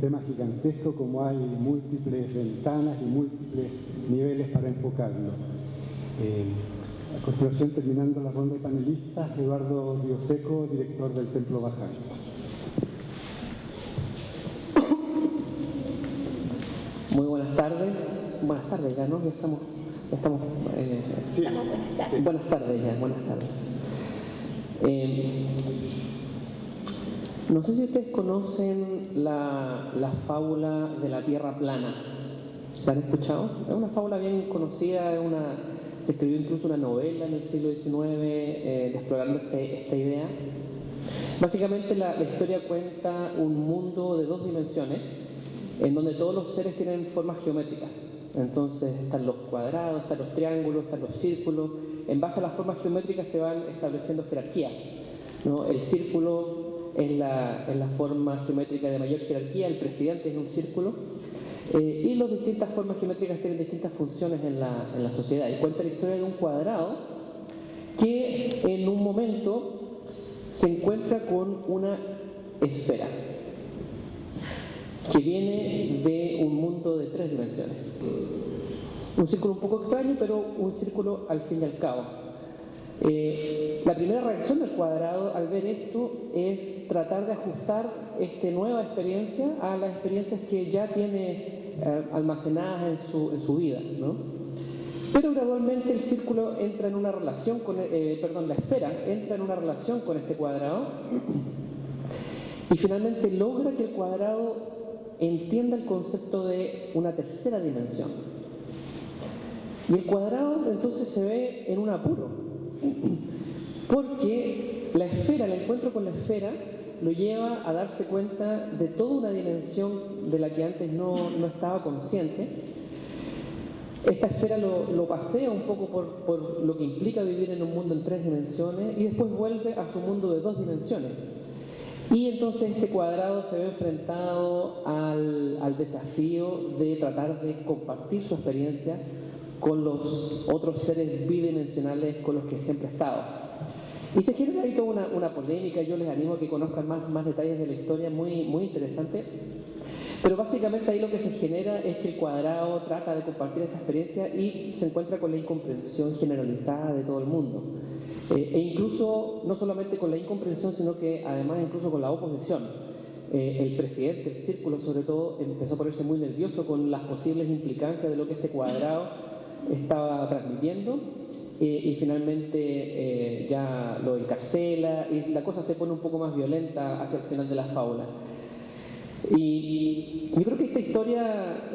tema gigantesco, como hay múltiples ventanas y múltiples niveles para enfocarlo. A continuación, terminando la ronda de panelistas, Eduardo Rioseco, director del Templo Baján. Muy buenas tardes. Buenas tardes ya, ¿no? Ya estamos Sí. Buenas tardes ya, buenas tardes. No sé si ustedes conocen la fábula de la Tierra plana. ¿La han escuchado? Es una fábula bien conocida, se escribió incluso una novela en el siglo XIX explorando esta idea. Básicamente la historia cuenta un mundo de dos dimensiones en donde todos los seres tienen formas geométricas. Entonces están los cuadrados, están los triángulos, están los círculos. En base a las formas geométricas se van estableciendo jerarquías, ¿no? El círculo es la forma geométrica de mayor jerarquía, el presidente es un círculo, y las distintas formas geométricas tienen distintas funciones en la sociedad. Y cuenta la historia de un cuadrado que en un momento se encuentra con una esfera que viene de un mundo de 3 dimensiones. Un círculo un poco extraño, pero un círculo al fin y al cabo. La primera reacción del cuadrado al ver esto es tratar de ajustar esta nueva experiencia a las experiencias que ya tiene almacenadas en su vida, ¿no? Pero gradualmente el círculo entra en una relación con, la esfera entra en una relación con este cuadrado y finalmente logra que el cuadrado entienda el concepto de una tercera dimensión. Y el cuadrado entonces se ve en un apuro, porque la esfera, el encuentro con la esfera, lo lleva a darse cuenta de toda una dimensión de la que antes no estaba consciente. Esta esfera lo pasea un poco por lo que implica vivir en un mundo en 3 dimensiones y después vuelve a su mundo de 2 dimensiones. Y entonces este cuadrado se ve enfrentado al desafío de tratar de compartir su experiencia con los otros seres bidimensionales con los que siempre ha estado. Y se genera ahí toda una polémica. Yo les animo a que conozcan más detalles de la historia, muy, muy interesante. Pero básicamente ahí lo que se genera es que el cuadrado trata de compartir esta experiencia y se encuentra con la incomprensión generalizada de todo el mundo. E incluso, no solamente con la incomprensión, sino que además incluso con la oposición. El presidente, el círculo sobre todo, empezó a ponerse muy nervioso con las posibles implicancias de lo que este cuadrado estaba transmitiendo y finalmente ya lo encarcela y la cosa se pone un poco más violenta hacia el final de la fábula. Y yo creo que esta historia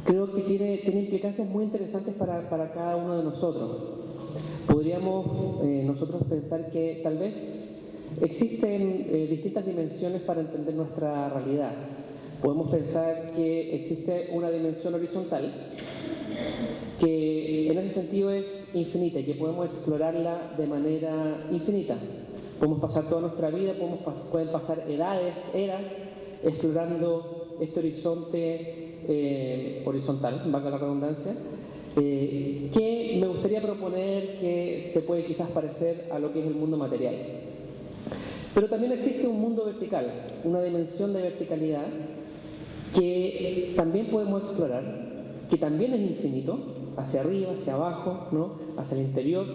creo que tiene implicancias muy interesantes para cada uno de nosotros. Podríamos nosotros pensar que tal vez existen distintas dimensiones para entender nuestra realidad. Podemos pensar que existe una dimensión horizontal que en ese sentido es infinita y que podemos explorarla de manera infinita. Podemos pasar toda nuestra vida, pueden pasar eras, explorando este horizonte horizontal, valga la redundancia, que me gustaría proponer que se puede quizás parecer a lo que es el mundo material. Pero también existe un mundo vertical, una dimensión de verticalidad que también podemos explorar, que también es infinito, hacia arriba, hacia abajo, ¿no? Hacia el interior,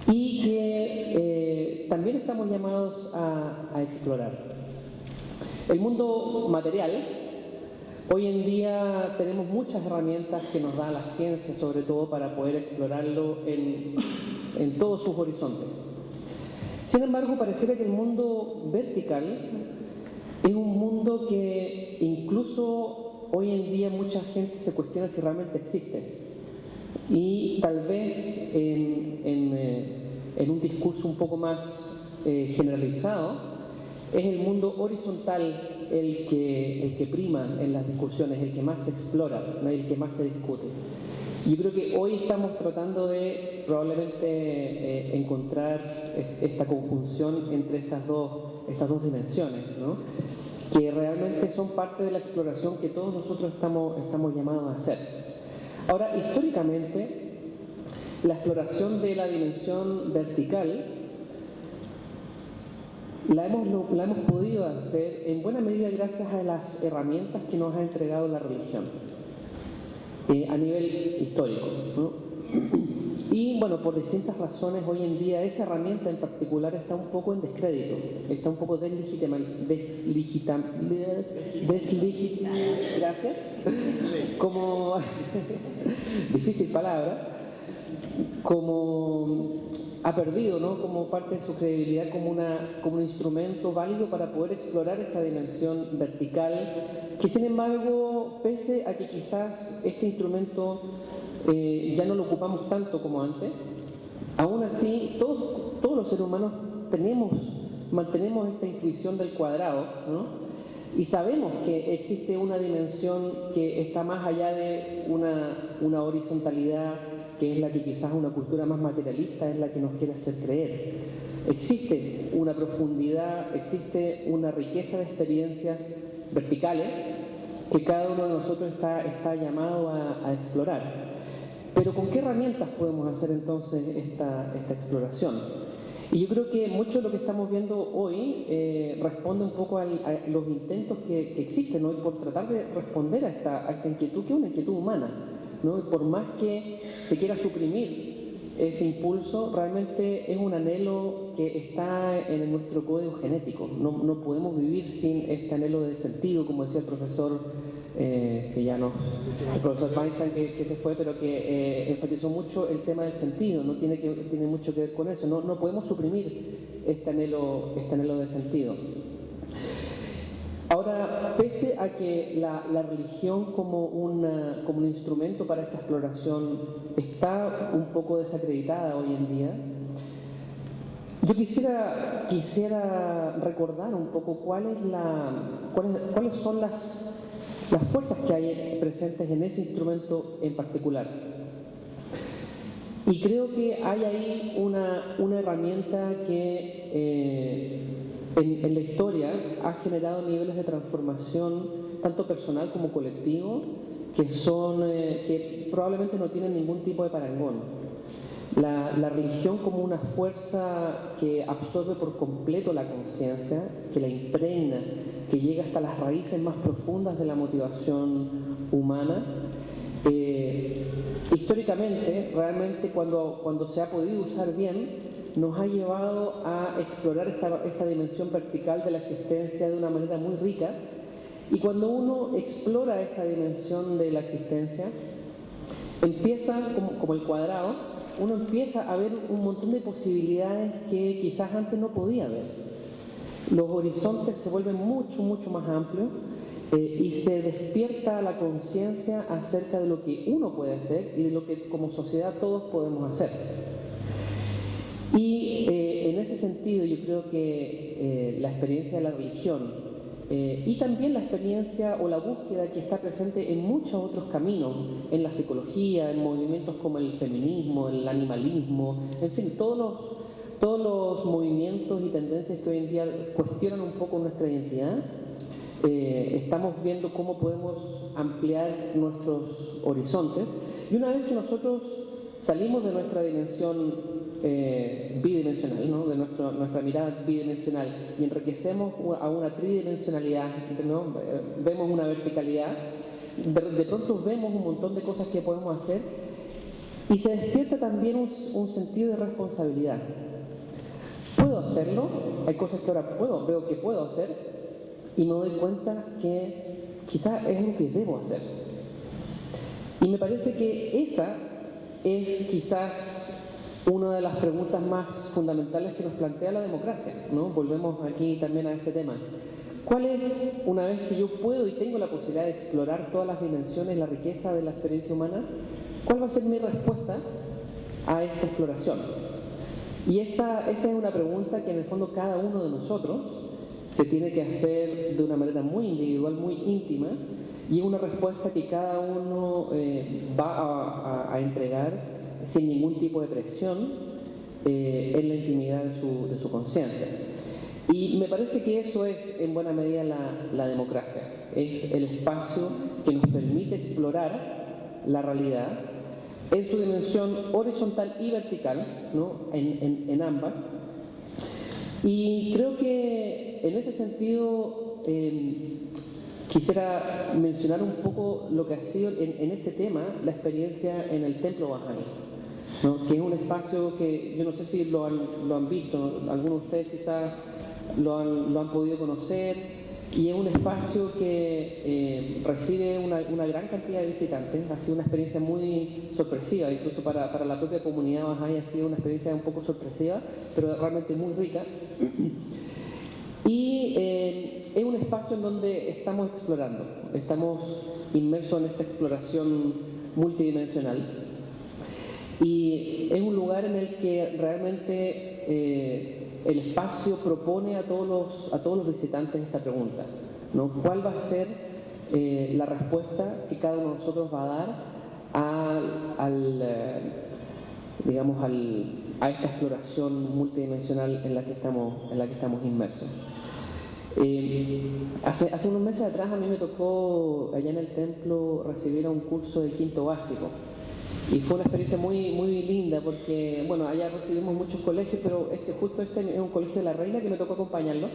y que también estamos llamados a explorar. El mundo material, hoy en día tenemos muchas herramientas que nos da la ciencia, sobre todo para poder explorarlo en todos sus horizontes. Sin embargo, pareciera que el mundo vertical es un mundo que incluso hoy en día mucha gente se cuestiona si realmente existe. Y tal vez en un discurso un poco más generalizado, es el mundo horizontal el que prima en las discusiones, el que más se explora, ¿no? El que más se discute. Yo creo que hoy estamos tratando de probablemente encontrar esta conjunción entre estas dos dimensiones, ¿no? Que realmente son parte de la exploración que todos nosotros estamos llamados a hacer. Ahora, históricamente, la exploración de la dimensión vertical la hemos podido hacer en buena medida gracias a las herramientas que nos ha entregado la religión a nivel histórico, ¿no? Y bueno, por distintas razones hoy en día esa herramienta en particular está un poco en descrédito, está un poco gracias, como difícil palabra, como ha perdido, ¿no?, como parte de su credibilidad como un instrumento válido para poder explorar esta dimensión vertical, que sin embargo, pese a que quizás este instrumento ya no lo ocupamos tanto como antes, aún así todos los seres humanos mantenemos esta intuición del cuadrado, ¿no? Y sabemos que existe una dimensión que está más allá de una horizontalidad, que es la que quizás una cultura más materialista es la que nos quiere hacer creer. Existe una profundidad, existe una riqueza de experiencias verticales que cada uno de nosotros está llamado a explorar. Pero ¿con qué herramientas podemos hacer entonces esta exploración? Y yo creo que mucho de lo que estamos viendo hoy responde un poco a los intentos que existen hoy por tratar de responder a esta inquietud, que es una inquietud humana, ¿no? Y por más que se quiera suprimir ese impulso, realmente es un anhelo que está en nuestro código genético. No podemos vivir sin este anhelo de sentido, como decía el profesor el profesor Weinstein que se fue, pero que enfatizó mucho el tema del sentido. No tiene mucho que ver con eso. No podemos suprimir este anhelo de sentido. Ahora, pese a que la religión como un instrumento para esta exploración está un poco desacreditada hoy en día, yo quisiera recordar un poco cuáles son las fuerzas que hay presentes en ese instrumento en particular. Y creo que hay ahí una herramienta que en la historia ha generado niveles de transformación tanto personal como colectivo que probablemente no tienen ningún tipo de parangón. La religión como una fuerza que absorbe por completo la conciencia, que la impregna, que llega hasta las raíces más profundas de la motivación humana. Históricamente, realmente cuando se ha podido usar bien, nos ha llevado a explorar esta dimensión vertical de la existencia de una manera muy rica. Y cuando uno explora esta dimensión de la existencia, empieza, como el cuadrado, uno empieza a ver un montón de posibilidades que quizás antes no podía ver. Los horizontes se vuelven mucho, mucho más amplios y se despierta la conciencia acerca de lo que uno puede hacer y de lo que como sociedad todos podemos hacer. Y en ese sentido yo creo que la experiencia de la religión y también la experiencia o la búsqueda que está presente en muchos otros caminos, en la psicología, en movimientos como el feminismo, el animalismo, en fin, todos los movimientos y tendencias que hoy en día cuestionan un poco nuestra identidad, estamos viendo cómo podemos ampliar nuestros horizontes. Y una vez que nosotros salimos de nuestra dimensión bidimensional, ¿no?, de nuestra mirada bidimensional, y enriquecemos a una tridimensionalidad, ¿no?, vemos una verticalidad, de pronto vemos un montón de cosas que podemos hacer y se despierta también un sentido de responsabilidad. ¿Puedo hacerlo? Hay cosas que ahora veo que puedo hacer y me doy cuenta que quizás es lo que debo hacer. Y me parece que esa es quizás una de las preguntas más fundamentales que nos plantea la democracia, ¿no? Volvemos aquí también a este tema. ¿Cuál es, una vez que yo puedo y tengo la posibilidad de explorar todas las dimensiones, la riqueza de la experiencia humana, cuál va a ser mi respuesta a esta exploración? Y esa es una pregunta que en el fondo cada uno de nosotros se tiene que hacer de una manera muy individual, muy íntima, y es una respuesta que cada uno va a entregar sin ningún tipo de presión en la intimidad de su conciencia. Y me parece que eso es en buena medida la democracia, es el espacio que nos permite explorar la realidad en su dimensión horizontal y vertical, ¿no?, en ambas, Y creo que en ese sentido quisiera mencionar un poco lo que ha sido en este tema la experiencia en el Templo Bahá'í, ¿no? Que es un espacio que yo no sé si lo han visto, ¿no? Algunos de ustedes quizás lo han podido conocer, y es un espacio que recibe una gran cantidad de visitantes. Ha sido una experiencia muy sorpresiva, incluso para la propia comunidad Bahá'í ha sido una experiencia un poco sorpresiva, pero realmente muy rica. Y es un espacio en donde estamos explorando, estamos inmersos en esta exploración multidimensional, y es un lugar en el que realmente el espacio propone a todos los visitantes esta pregunta, ¿no? ¿Cuál va a ser la respuesta que cada uno de nosotros va a dar a esta exploración multidimensional en la que estamos inmersos? Hace unos meses atrás a mí me tocó allá en el templo recibir un curso de quinto básico. Y fue una experiencia muy, muy linda porque, bueno, allá recibimos muchos colegios, pero justo este es un colegio de La Reina que me tocó acompañarlo.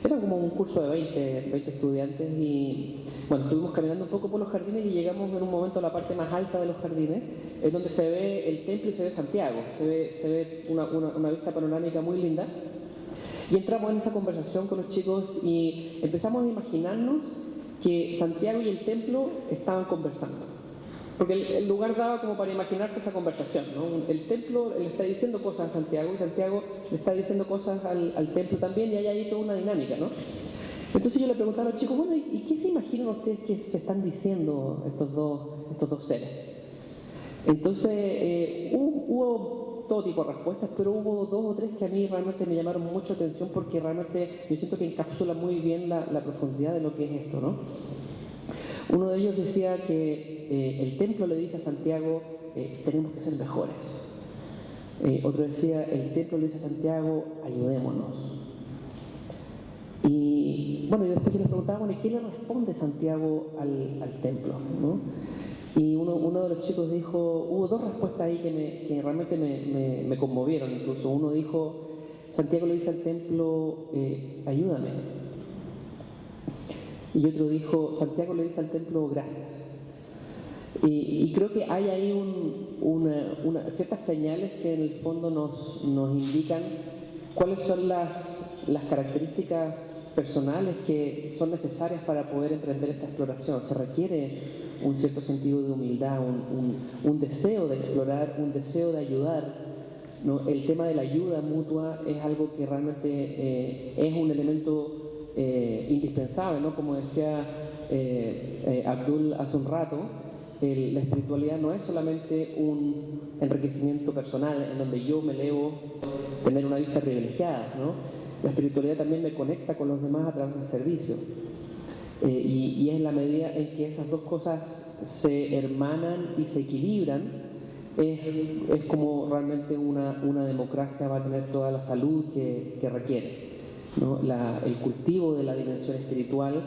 Era como un curso de 20 estudiantes y, bueno, estuvimos caminando un poco por los jardines y llegamos en un momento a la parte más alta de los jardines, en donde se ve el templo y se ve Santiago, se ve una vista panorámica muy linda. Y entramos en esa conversación con los chicos y empezamos a imaginarnos que Santiago y el templo estaban conversando. Porque el lugar daba como para imaginarse esa conversación, ¿no? El templo le está diciendo cosas a Santiago y Santiago le está diciendo cosas al templo también, y hay ahí toda una dinámica, ¿no? Entonces yo le preguntaba a los chicos, bueno, ¿y qué se imaginan ustedes que se están diciendo estos dos seres? Entonces hubo todo tipo de respuestas, pero hubo 2 o 3 que a mí realmente me llamaron mucho atención porque realmente yo siento que encapsula muy bien la profundidad de lo que es esto, ¿no? Uno de ellos decía que el templo le dice a Santiago, tenemos que ser mejores. Otro decía, el templo le dice a Santiago, ayudémonos. Y bueno, y después yo les preguntaba, bueno, ¿y qué le responde Santiago al templo, ¿no? Y uno de los chicos dijo, hubo 2 respuestas ahí que realmente me conmovieron incluso. Uno dijo, Santiago le dice al templo, ayúdame. Y otro dijo, Santiago le dice al templo, gracias. Y creo que hay ahí ciertas señales que en el fondo nos indican cuáles son las características personales que son necesarias para poder emprender esta exploración. Se requiere un cierto sentido de humildad, un deseo de explorar, un deseo de ayudar, ¿no? El tema de la ayuda mutua es algo que realmente es un elemento indispensable, ¿no? Como decía Abdul hace un rato, la espiritualidad no es solamente un enriquecimiento personal en donde yo me elevo, tener una vista privilegiada, ¿no? La espiritualidad también me conecta con los demás a través del servicio, y es en la medida en que esas 2 cosas se hermanan y se equilibran, es como realmente una democracia va a tener toda la salud que requiere, ¿no? El cultivo de la dimensión espiritual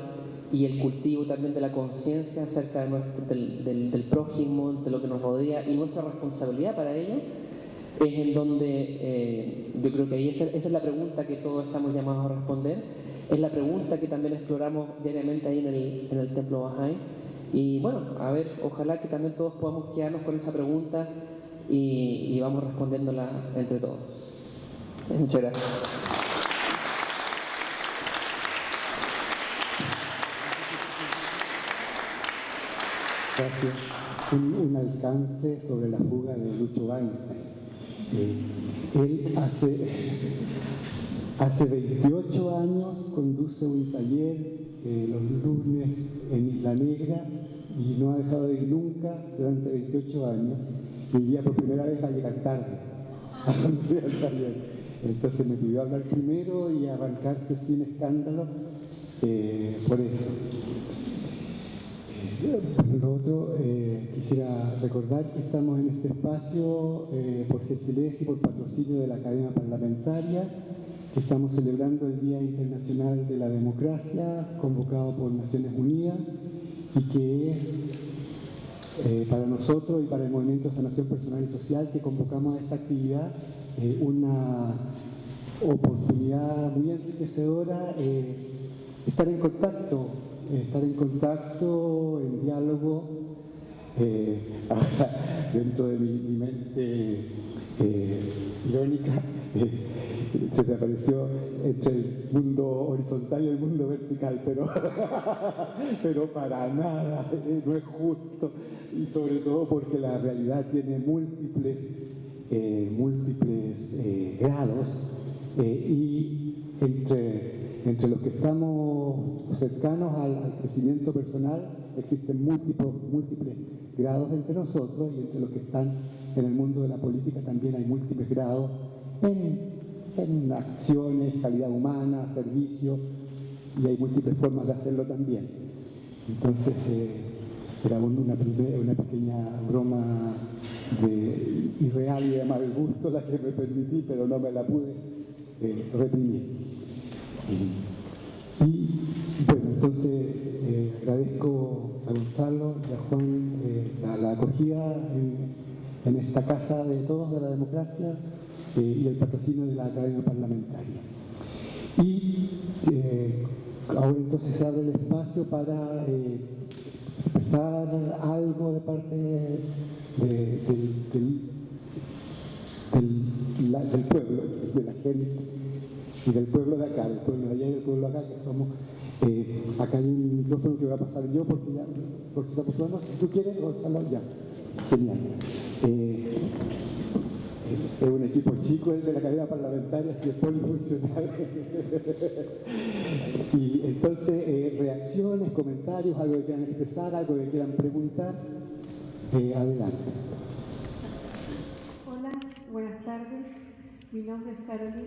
y el cultivo también de la conciencia acerca del prójimo, de lo que nos rodea y nuestra responsabilidad para ello, es en donde yo creo que ahí esa es la pregunta que todos estamos llamados a responder, es la pregunta que también exploramos diariamente ahí en el templo Bahá'í. Y bueno, a ver, ojalá que también todos podamos quedarnos con esa pregunta y vamos respondiéndola entre todos. Muchas gracias. Gracias. Un alcance sobre la fuga de Lucho Weinstein. Él hace 28 años conduce un taller los lunes en Isla Negra y no ha dejado de ir nunca durante 28 años. Y hoy día por primera vez va a llegar tarde a conducir el taller. Entonces me pidió hablar primero y arrancarse sin escándalo por eso. Por lo otro, quisiera recordar que estamos en este espacio por gentileza y por patrocinio de la Academia Parlamentaria, que estamos celebrando el Día Internacional de la Democracia, convocado por Naciones Unidas, y que es para nosotros y para el Movimiento de Sanación Personal y Social, que convocamos a esta actividad, una oportunidad muy enriquecedora estar en contacto, en diálogo. Ahora, dentro de mi mente irónica, se me apareció entre el mundo horizontal y el mundo vertical, pero para nada, no es justo, y sobre todo porque la realidad tiene múltiples grados, y entre los que estamos cercanos al crecimiento personal existen múltiples grados entre nosotros, y entre los que están en el mundo de la política también hay múltiples grados en acciones, calidad humana, servicio, y hay múltiples formas de hacerlo también. Entonces, era una pequeña broma irreal y de mal gusto la que me permití, pero no me la pude reprimir. Y bueno, entonces agradezco a Gonzalo y a Juan la acogida en esta casa de todos de la democracia, y el patrocinio de la Academia Parlamentaria. Y ahora entonces se abre el espacio para expresar algo de parte del pueblo, de la gente, y del pueblo de acá, del pueblo de allá y del pueblo de acá, que somos. Acá hay un micrófono que voy a pasar yo, porque ya, por si estamos jugando, si tú quieres, Gonzalo, ya. Genial. Es un equipo chico, el de la Academia Parlamentaria, así es polifuncional. Y entonces, reacciones, comentarios, algo que quieran expresar, algo que quieran preguntar, adelante. Hola, buenas tardes. Mi nombre es Carolina.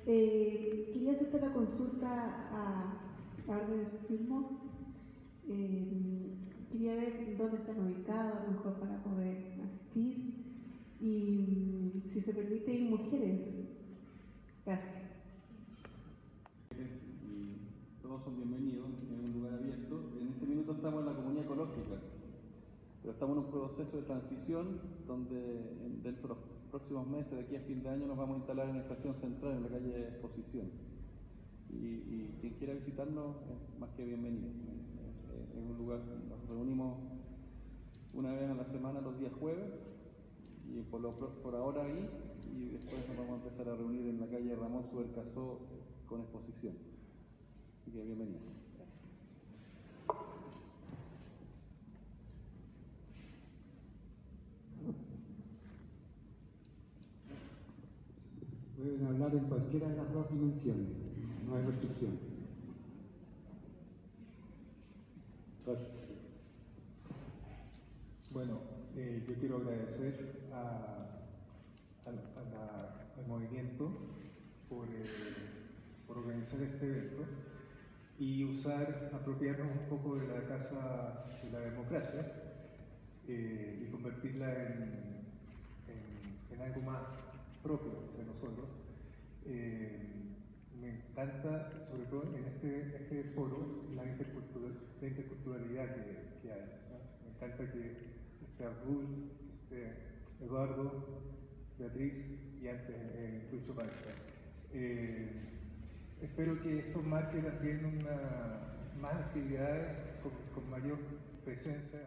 Quería hacerte la consulta a orden de su firmo. Quería ver dónde están ubicados, a lo mejor para poder asistir. Y si se permite ir mujeres. Gracias. Y todos son bienvenidos en un lugar abierto. En este minuto estamos en la comunidad ecológica, pero estamos en un proceso de transición donde dentro de los próximos meses, de aquí a fin de año, nos vamos a instalar en la estación central, en la calle Exposición. Y quien quiera visitarnos es más que bienvenido. Es un lugar, nos reunimos una vez a la semana, los días jueves, y por ahora ahí, y después nos vamos a empezar a reunir en la calle Ramón Subercasó con Exposición. Así que bienvenido. Pueden hablar en cualquiera de las dos dimensiones, no hay restricción. Bueno, yo quiero agradecer al movimiento por organizar este evento y apropiarnos un poco de la Casa de la Democracia y convertirla en algo más propio de nosotros. Me encanta, sobre todo en este foro, la interculturalidad que hay, ¿no? Me encanta que esté Abdul, Eduardo, Beatriz y antes Lucho Panza. Espero que esto marque también más actividades con mayor presencia.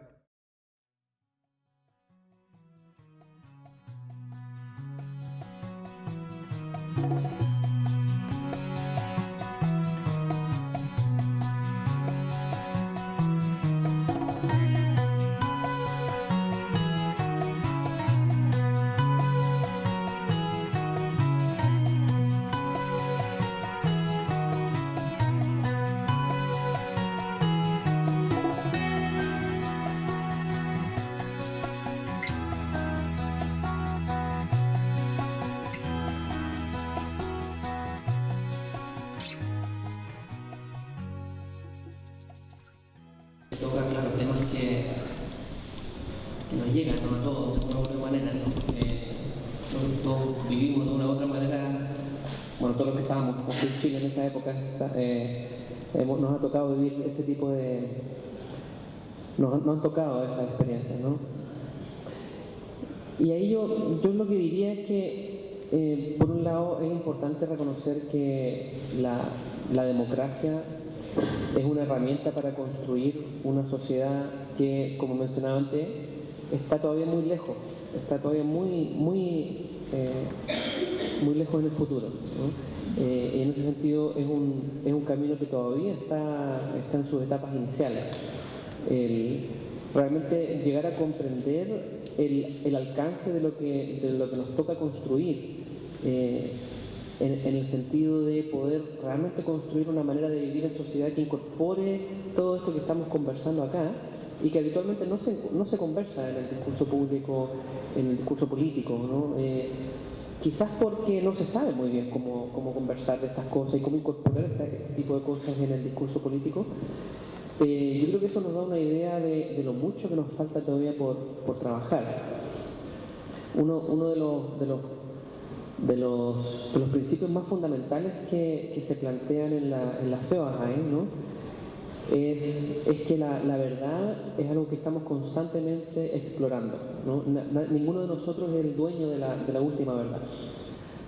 Toca, claro, temas que nos llegan, ¿no? A todos de una u otra manera, ¿no? Todos vivimos de una u otra manera, bueno, todos los que estábamos con Chile en esa época, nos ha tocado vivir ese tipo nos han tocado esas experiencias, ¿no? Y ahí yo lo que diría es que por un lado, es importante reconocer que la democracia es una herramienta para construir una sociedad que, como mencionaba antes, está todavía muy lejos, está todavía muy lejos en el futuro, ¿no? En ese sentido, es un camino que todavía está en sus etapas iniciales. Realmente llegar a comprender el alcance de lo que nos toca construir, en el sentido de poder realmente construir una manera de vivir en sociedad que incorpore todo esto que estamos conversando acá y que habitualmente no se conversa en el discurso público, en el discurso político, ¿no? Quizás porque no se sabe muy bien cómo conversar de estas cosas y cómo incorporar este tipo de cosas en el discurso político. Yo creo que eso nos da una idea de lo mucho que nos falta todavía por trabajar. Uno de los principios más fundamentales que se plantean en la Fe Bahá'í, ¿no? es que la verdad es algo que estamos constantemente explorando, ¿no? Ninguno de nosotros es el dueño de la última verdad.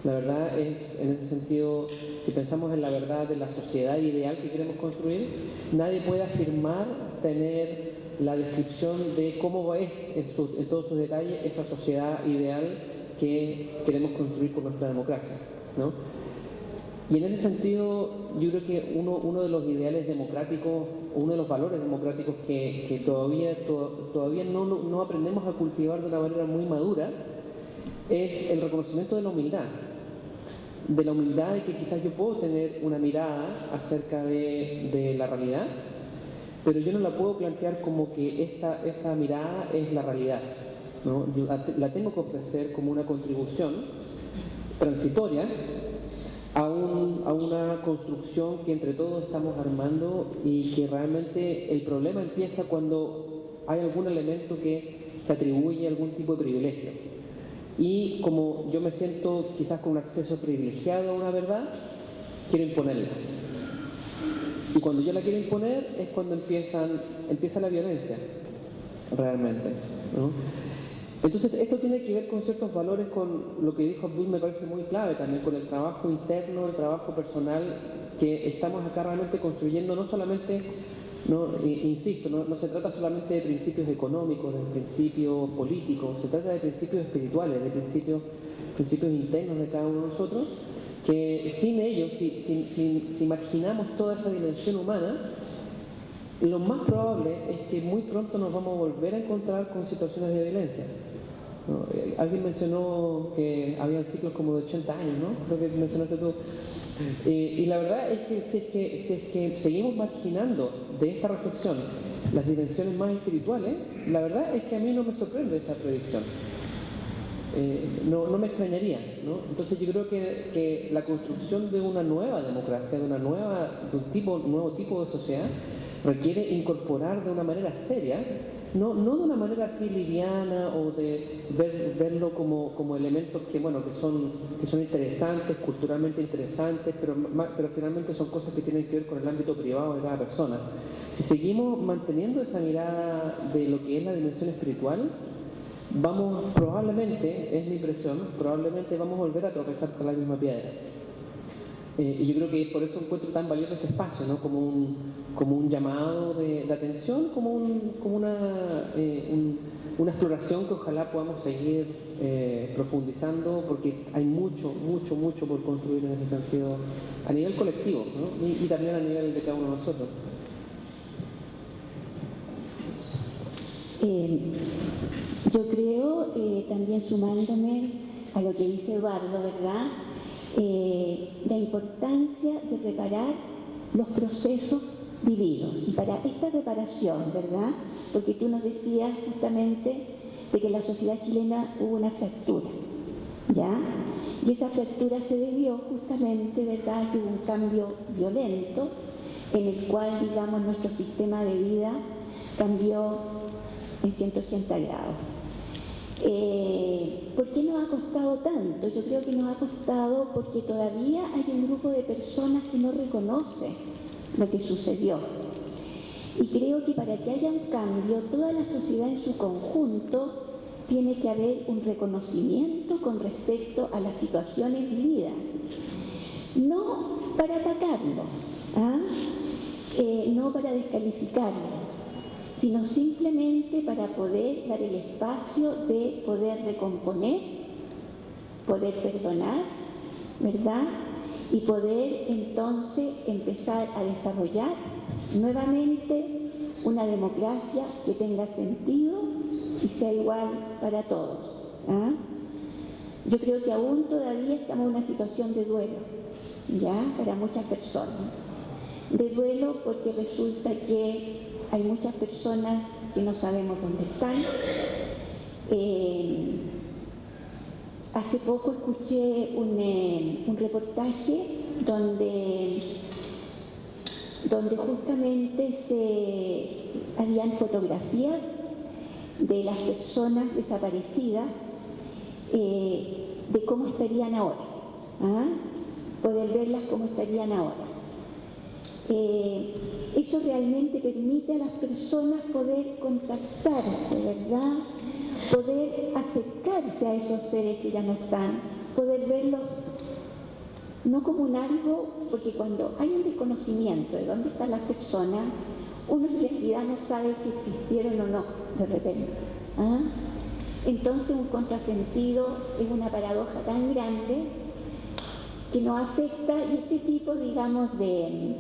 La verdad es, en ese sentido, si pensamos en la verdad de la sociedad ideal que queremos construir, nadie puede afirmar tener la descripción de cómo es en todos sus detalles esa sociedad ideal que queremos construir con nuestra democracia, ¿no? Y en ese sentido, yo creo que uno de los ideales democráticos, uno de los valores democráticos que todavía no aprendemos a cultivar de una manera muy madura, es el reconocimiento de la humildad. De la humildad de que quizás yo puedo tener una mirada acerca de la realidad, pero yo no la puedo plantear como que esa mirada es la realidad, ¿no? Yo la tengo que ofrecer como una contribución transitoria a una construcción que entre todos estamos armando y que realmente el problema empieza cuando hay algún elemento que se atribuye algún tipo de privilegio. Y como yo me siento quizás con un acceso privilegiado a una verdad, quiero imponerla. Y cuando yo la quiero imponer es cuando empieza la violencia, realmente, ¿no? Entonces, esto tiene que ver con ciertos valores, con lo que dijo Abdul, me parece muy clave también, con el trabajo interno, el trabajo personal que estamos acá realmente construyendo, no solamente, insisto, no se trata solamente de principios económicos, de principios políticos, se trata de principios espirituales, de principios internos de cada uno de nosotros, que sin ellos, si imaginamos toda esa dimensión humana, lo más probable es que muy pronto nos vamos a volver a encontrar con situaciones de violencia, ¿no? Alguien mencionó que habían ciclos como de 80 años, ¿no? Creo que mencionaste tú. Y la verdad es que si es que seguimos marginando de esta reflexión las dimensiones más espirituales, la verdad es que a mí no me sorprende esa predicción. No me extrañaría, ¿no? Entonces yo creo que la construcción de una nueva democracia, de un nuevo tipo de sociedad, requiere incorporar de una manera seria, no de una manera así liviana o de verlo como elementos que son interesantes, culturalmente interesantes, pero finalmente son cosas que tienen que ver con el ámbito privado de cada persona. Si seguimos manteniendo esa mirada de lo que es la dimensión espiritual, probablemente, es mi impresión, probablemente vamos a volver a tropezar con la misma piedra. Y yo creo que por eso encuentro tan valioso este espacio, ¿no? Como un llamado de atención, como una exploración que ojalá podamos seguir profundizando, porque hay mucho por construir en ese sentido, a nivel colectivo, ¿no? y también a nivel de cada uno de nosotros. Yo creo, también sumándome a lo que dice Eduardo, ¿verdad? La importancia de reparar los procesos vividos. Y para esta reparación, ¿verdad? Porque tú nos decías justamente de que en la sociedad chilena hubo una fractura, ¿ya? Y esa fractura se debió justamente, ¿verdad?, que hubo un cambio violento en el cual, digamos, nuestro sistema de vida cambió en 180 grados. ¿Por qué nos ha costado tanto? Yo creo que nos ha costado porque todavía hay un grupo de personas que no reconoce lo que sucedió. Y creo que para que haya un cambio, toda la sociedad en su conjunto tiene que haber un reconocimiento con respecto a las situaciones vividas, no para atacarlo, no para descalificarlo, sino simplemente para poder dar el espacio de poder recomponer, poder perdonar, ¿verdad? Y poder entonces empezar a desarrollar nuevamente una democracia que tenga sentido y sea igual para todos. Yo creo que aún todavía estamos en una situación de duelo, ¿ya? Para muchas personas. De duelo porque resulta que hay muchas personas que no sabemos dónde están. Hace poco escuché un reportaje donde justamente habían fotografías de las personas desaparecidas, de cómo estarían ahora, poder verlas cómo estarían ahora. Eso realmente permite a las personas poder contactarse, ¿verdad? Poder acercarse a esos seres que ya no están, poder verlos no como un algo, porque cuando hay un desconocimiento de dónde están las personas, uno en realidad no sabe si existieron o no, de repente. Entonces un contrasentido es una paradoja tan grande que nos afecta, y este tipo, digamos, de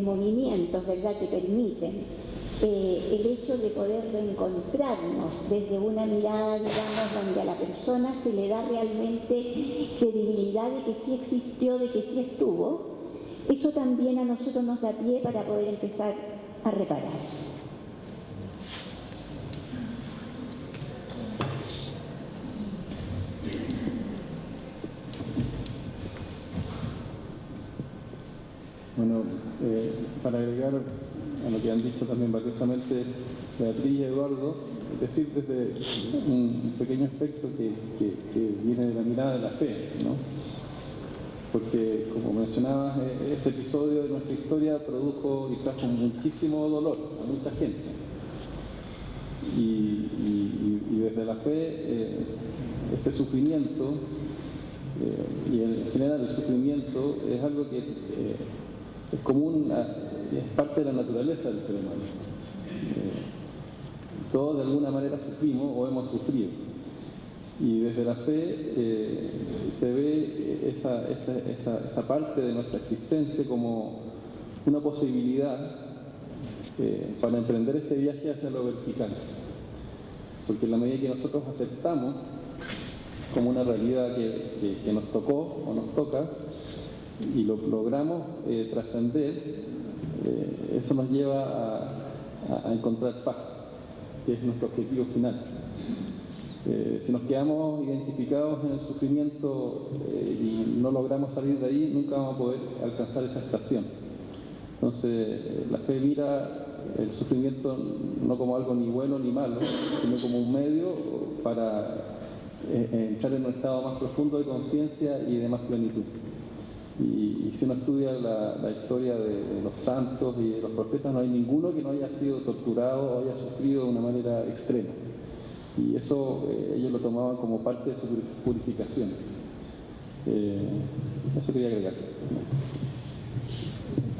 movimientos, ¿verdad?, que permiten el hecho de poder reencontrarnos desde una mirada, digamos, donde a la persona se le da realmente credibilidad de que sí existió, de que sí estuvo, eso también a nosotros nos da pie para poder empezar a reparar. Bueno, para agregar a lo que han dicho también valiosamente Beatriz y Eduardo, decir desde un pequeño aspecto que viene de la mirada de la fe, ¿no? Porque, como mencionabas, ese episodio de nuestra historia produjo y trajo muchísimo dolor a mucha gente. Y desde la fe, ese sufrimiento, y en general el sufrimiento, es algo que es común, es parte de la naturaleza del ser humano. Todos de alguna manera sufrimos o hemos sufrido. Y desde la fe se ve esa parte de nuestra existencia como una posibilidad para emprender este viaje hacia lo vertical. Porque en la medida que nosotros aceptamos como una realidad que nos tocó o nos toca, y lo logramos trascender, eso nos lleva a encontrar paz, que es nuestro objetivo final. Si nos quedamos identificados en el sufrimiento y no logramos salir de ahí, nunca vamos a poder alcanzar esa estación. Entonces, la fe mira el sufrimiento no como algo ni bueno ni malo, sino como un medio para entrar en un estado más profundo de conciencia y de más plenitud. Y si uno estudia la historia de los santos y de los profetas, no hay ninguno que no haya sido torturado o haya sufrido de una manera extrema. Y eso ellos lo tomaban como parte de su purificación. Eso quería agregar.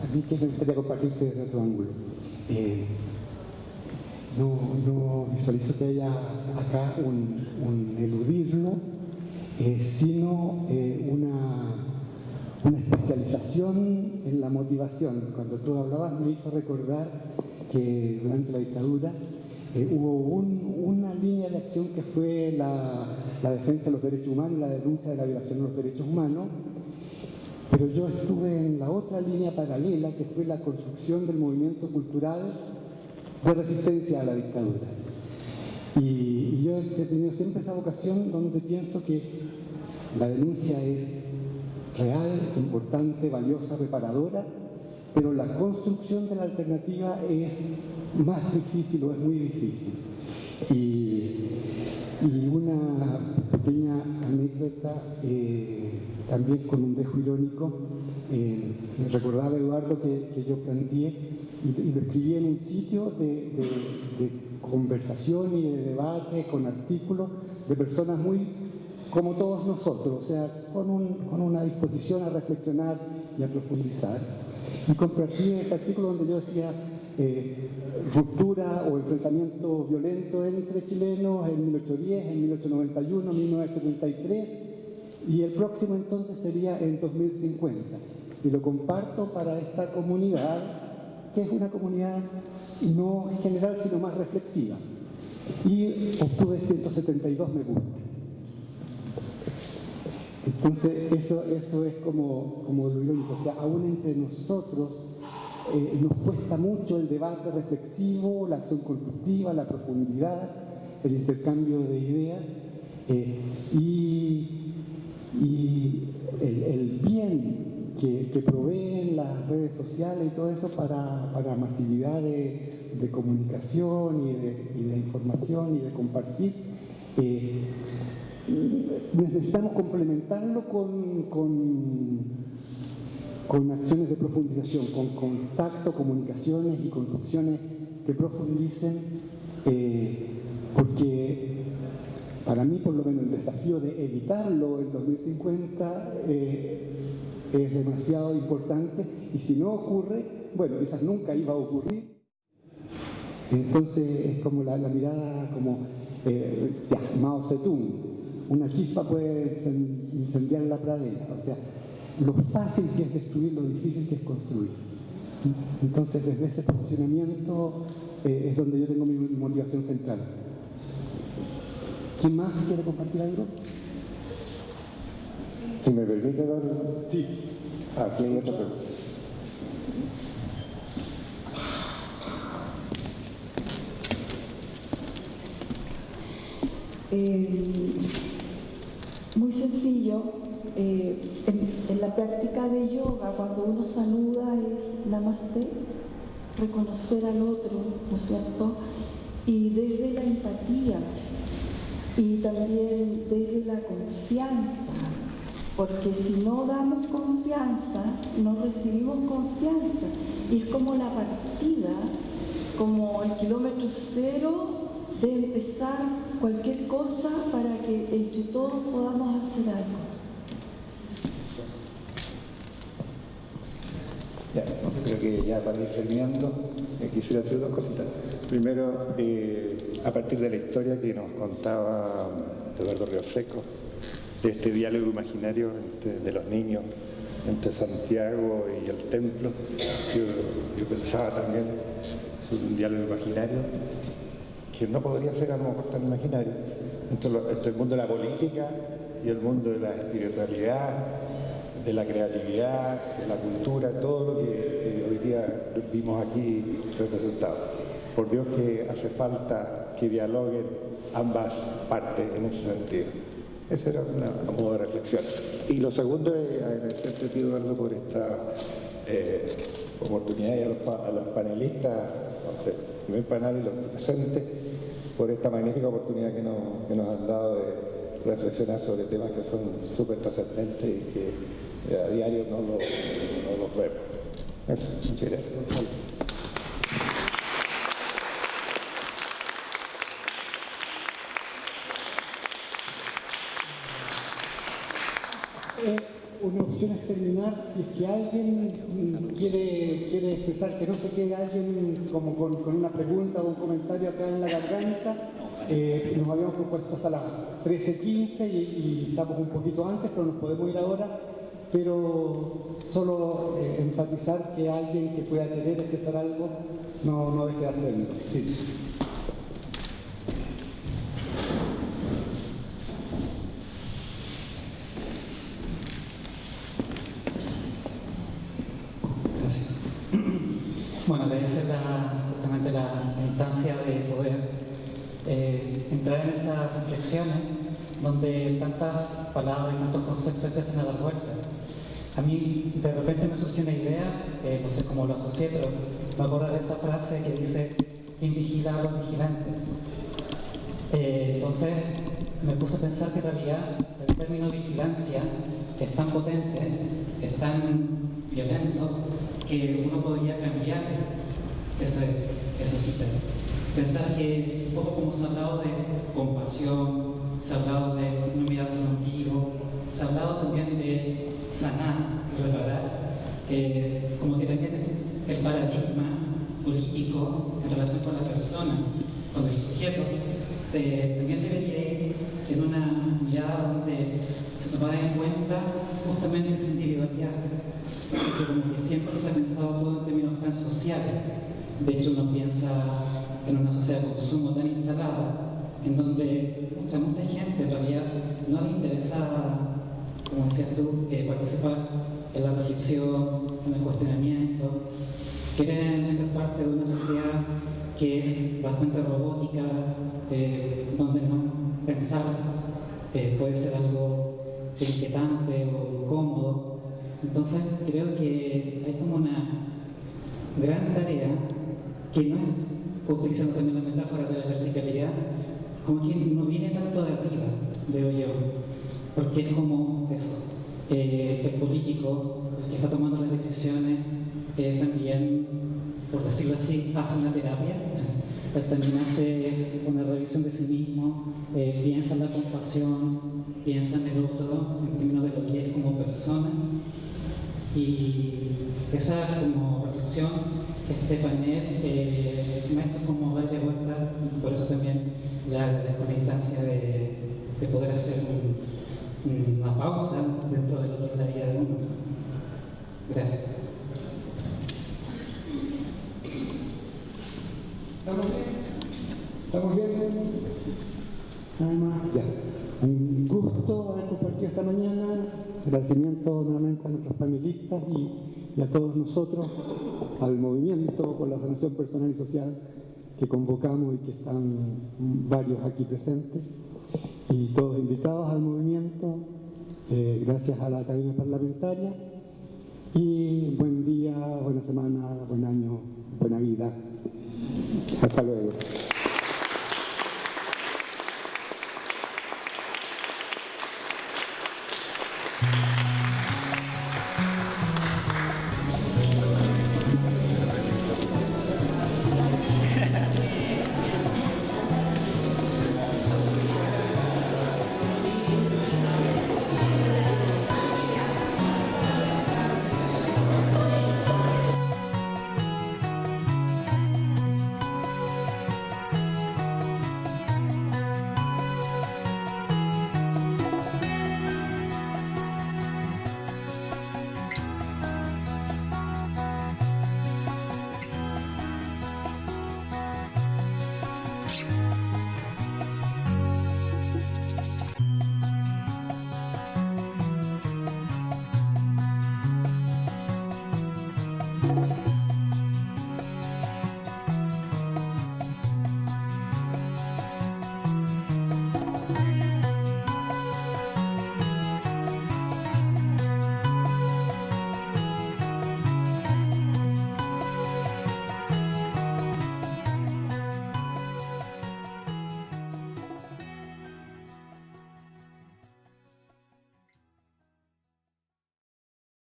A mí que me gustaría compartirte desde otro ángulo. No visualizo que haya acá un eludirlo, sino una especialización en la motivación. Cuando tú hablabas me hizo recordar que durante la dictadura hubo una línea de acción que fue la defensa de los derechos humanos y la denuncia de la violación de los derechos humanos, pero yo estuve en la otra línea paralela que fue la construcción del movimiento cultural de resistencia a la dictadura. Y yo he tenido siempre esa vocación donde pienso que la denuncia es real, importante, valiosa, reparadora, pero la construcción de la alternativa es más difícil o es muy difícil. Y una pequeña anécdota, también con un dejo irónico, recordaba Eduardo que yo planteé y lo escribí en un sitio de conversación y de debate con artículos de personas muy como todos nosotros, o sea, con una disposición a reflexionar y a profundizar. Y compartí este artículo donde yo decía ruptura o enfrentamiento violento entre chilenos en 1810, en 1891, 1973, y el próximo entonces sería en 2050. Y lo comparto para esta comunidad, que es una comunidad no en general, sino más reflexiva. Y obtuve 172 me gusta. Entonces, eso es como lo irónico. O sea, aún entre nosotros nos cuesta mucho el debate reflexivo, la acción constructiva, la profundidad, el intercambio de ideas y el bien que proveen las redes sociales y todo eso para masividad de comunicación y de información y de compartir. Necesitamos complementarlo con acciones de profundización, con contacto, comunicaciones y construcciones que profundicen, porque para mí, por lo menos, el desafío de evitarlo en 2050 es demasiado importante, y si no ocurre, bueno, quizás nunca iba a ocurrir. Entonces es como la mirada como Mao Zedong, una chispa puede incendiar la pradera, o sea, lo fácil que es destruir, lo difícil que es construir. Entonces, desde ese posicionamiento es donde yo tengo mi motivación central. ¿Quién más quiere compartir algo? Si me permite dar... Sí. Aquí hay otra pregunta. Muy sencillo. En la práctica de yoga, cuando uno saluda es namaste, reconocer al otro, ¿no es cierto? Y desde la empatía y también desde la confianza, porque si no damos confianza, no recibimos confianza. Y es como la partida, como el kilómetro cero de empezar cualquier cosa para que entre todos podamos hacer algo. Ya, creo que ya para ir terminando, quisiera hacer dos cositas. Primero, a partir de la historia que nos contaba Eduardo Ríos Seco, de este diálogo imaginario de los niños entre Santiago y el templo, yo pensaba también sobre un diálogo imaginario que no podría ser a lo mejor tan imaginario, entre el mundo de la política y el mundo de la espiritualidad, de la creatividad, de la cultura, todo lo que hoy día vimos aquí representado. Por Dios que hace falta que dialoguen ambas partes en ese sentido. Esa era una modo de reflexión. Y lo segundo es agradecerte, tío Eduardo, por esta oportunidad, y a los panelistas, el primer panel y los presentes, por esta magnífica oportunidad que nos han dado de reflexionar sobre temas que son súper trascendentes y que a diario no los vemos. Eso, muchas gracias. Una opción es terminar, si es que alguien quiere expresar, que no se quede alguien como con una pregunta o un comentario acá en la garganta. Nos habíamos propuesto hasta las 13:15 y estamos un poquito antes, pero nos podemos ir ahora. Pero solo enfatizar que alguien que pueda querer expresar algo no deje de hacerlo. Sí. Bueno, debe ser justamente la instancia de poder entrar en esas reflexiones donde tantas palabras y tantos conceptos empiezan a dar vuelta. A mí de repente me surgió una idea, no sé cómo lo asocié, pero me acuerdo de esa frase que dice: ¿quién vigila a los vigilantes? Entonces me puse a pensar que en realidad el término vigilancia es tan potente, es tan violento, que uno podría cambiar esa cita. Pensar que un poco como se ha hablado de compasión, se ha hablado de no mirarse al ombligo, se ha hablado también de sanar y reparar, como que también el paradigma político en relación con la persona, con el sujeto, también debería ir en una mirada donde se tomara en cuenta justamente esa individualidad, porque como que siempre se ha pensado todo en términos tan sociales. De hecho, uno piensa en una sociedad de consumo tan instalada, en donde mucha gente en realidad no le interesa, como decías tú, participar en la reflexión, en el cuestionamiento. Quieren ser parte de una sociedad que es bastante robótica, donde no pensar puede ser algo inquietante o cómodo. Entonces creo que hay como una gran tarea que no es, utilizando también la metáfora de la verticalidad, como que no viene tanto de arriba, veo yo, porque es como eso, el político, el que está tomando las decisiones, también, por decirlo así, hace una terapia, él también hace una revisión de sí mismo, piensa en la compasión, piensa en el otro, en términos de lo que es como persona, y esa como reflexión, este panel me ha hecho como darle vuelta, por eso también le agradezco la instancia de poder hacer una pausa dentro de lo que es la vida de uno. Gracias. ¿Estamos bien? ¿Estamos bien? Nada más, ya. Un gusto haber compartido esta mañana. Agradecimiento nuevamente a nuestros panelistas y a todos nosotros, al movimiento por la formación personal y social que convocamos y que están varios aquí presentes, y todos invitados al movimiento, gracias a la Academia Parlamentaria, y buen día, buena semana, buen año, buena vida. Hasta luego.